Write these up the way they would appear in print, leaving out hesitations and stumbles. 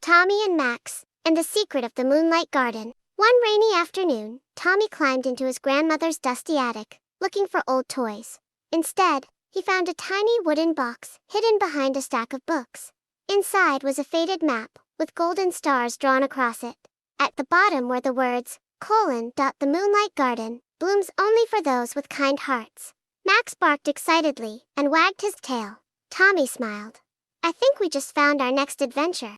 Tommy and Max, and the Secret of the Moonlight Garden. One rainy afternoon, Tommy climbed into his grandmother's dusty attic, looking for old toys. Instead, he found a tiny wooden box hidden behind a stack of books. Inside was a faded map, with golden stars drawn across it. At the bottom were the words, "The Moonlight Garden blooms only for those with kind hearts." Max barked excitedly and wagged his tail. Tommy smiled. "I think we just found our next adventure."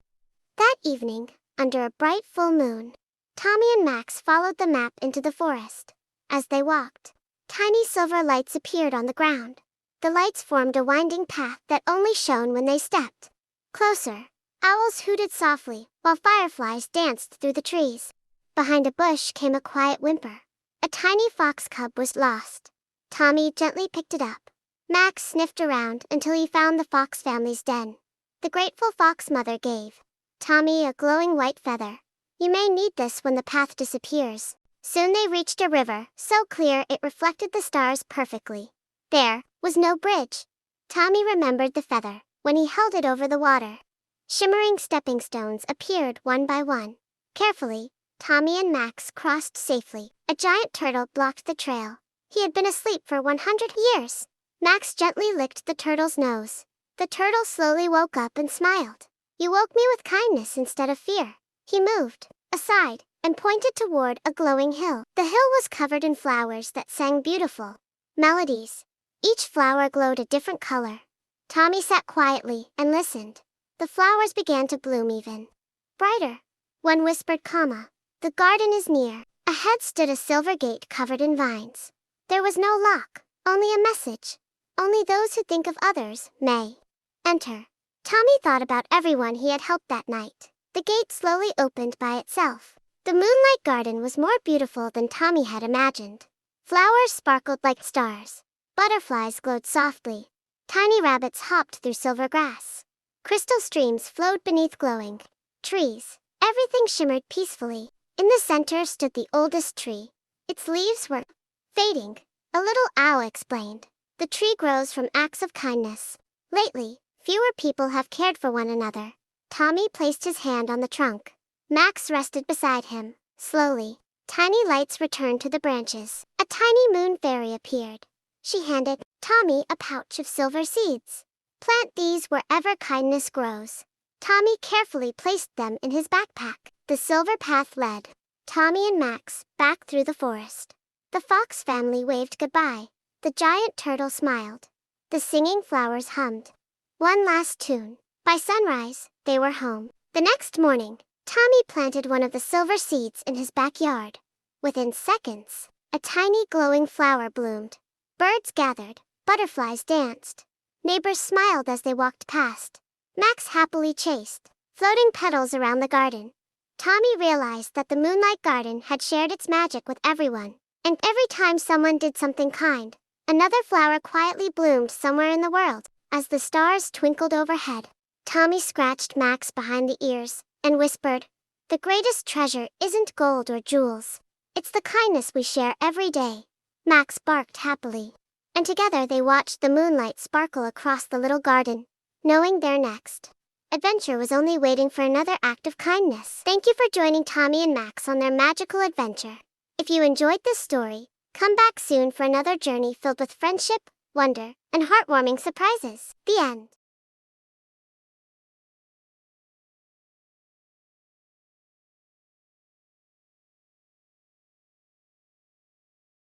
That evening, under a bright full moon, Tommy and Max followed the map into the forest. As they walked, tiny silver lights appeared on the ground. The lights formed a winding path that only shone when they stepped closer. Owls hooted softly, while fireflies danced through the trees. Behind a bush came a quiet whimper. A tiny fox cub was lost. Tommy gently picked it up. Max sniffed around until he found the fox family's den. The grateful fox mother gave Tommy a glowing white feather. "You may need this when the path disappears." Soon they reached a river, so clear it reflected the stars perfectly. There was no bridge. Tommy remembered the feather when he held it over the water. Shimmering stepping stones appeared one by one. Carefully, Tommy and Max crossed safely. A giant turtle blocked the trail. He had been asleep for 100 years. Max gently licked the turtle's nose. The turtle slowly woke up and smiled. "You woke me with kindness instead of fear." He moved aside and pointed toward a glowing hill. The hill was covered in flowers that sang beautiful melodies. Each flower glowed a different color. Tommy sat quietly and listened. The flowers began to bloom even brighter. One whispered, "The garden is near." Ahead stood a silver gate covered in vines. There was no lock, only a message. "Only those who think of others may enter." Tommy thought about everyone he had helped that night. The gate slowly opened by itself. The Moonlight Garden was more beautiful than Tommy had imagined. Flowers sparkled like stars. Butterflies glowed softly. Tiny rabbits hopped through silver grass. Crystal streams flowed beneath glowing trees. Everything shimmered peacefully. In the center stood the oldest tree. Its leaves were fading. A little owl explained. "The tree grows from acts of kindness. Lately, fewer people have cared for one another." Tommy placed his hand on the trunk. Max rested beside him. Slowly, tiny lights returned to the branches. A tiny moon fairy appeared. She handed Tommy a pouch of silver seeds. "Plant these wherever kindness grows." Tommy carefully placed them in his backpack. The silver path led Tommy and Max back through the forest. The fox family waved goodbye. The giant turtle smiled. The singing flowers hummed one last tune. By sunrise, they were home. The next morning, Tommy planted one of the silver seeds in his backyard. Within seconds, a tiny glowing flower bloomed. Birds gathered, butterflies danced. Neighbors smiled as they walked past. Max happily chased floating petals around the garden. Tommy realized that the Moonlight Garden had shared its magic with everyone. And every time someone did something kind, another flower quietly bloomed somewhere in the world. As the stars twinkled overhead, Tommy scratched Max behind the ears and whispered, "The greatest treasure isn't gold or jewels. It's the kindness we share every day." Max barked happily, and together they watched the moonlight sparkle across the little garden, knowing their next adventure was only waiting for another act of kindness. Thank you for joining Tommy and Max on their magical adventure. If you enjoyed this story, come back soon for another journey filled with friendship, wonder, and heartwarming surprises. The end.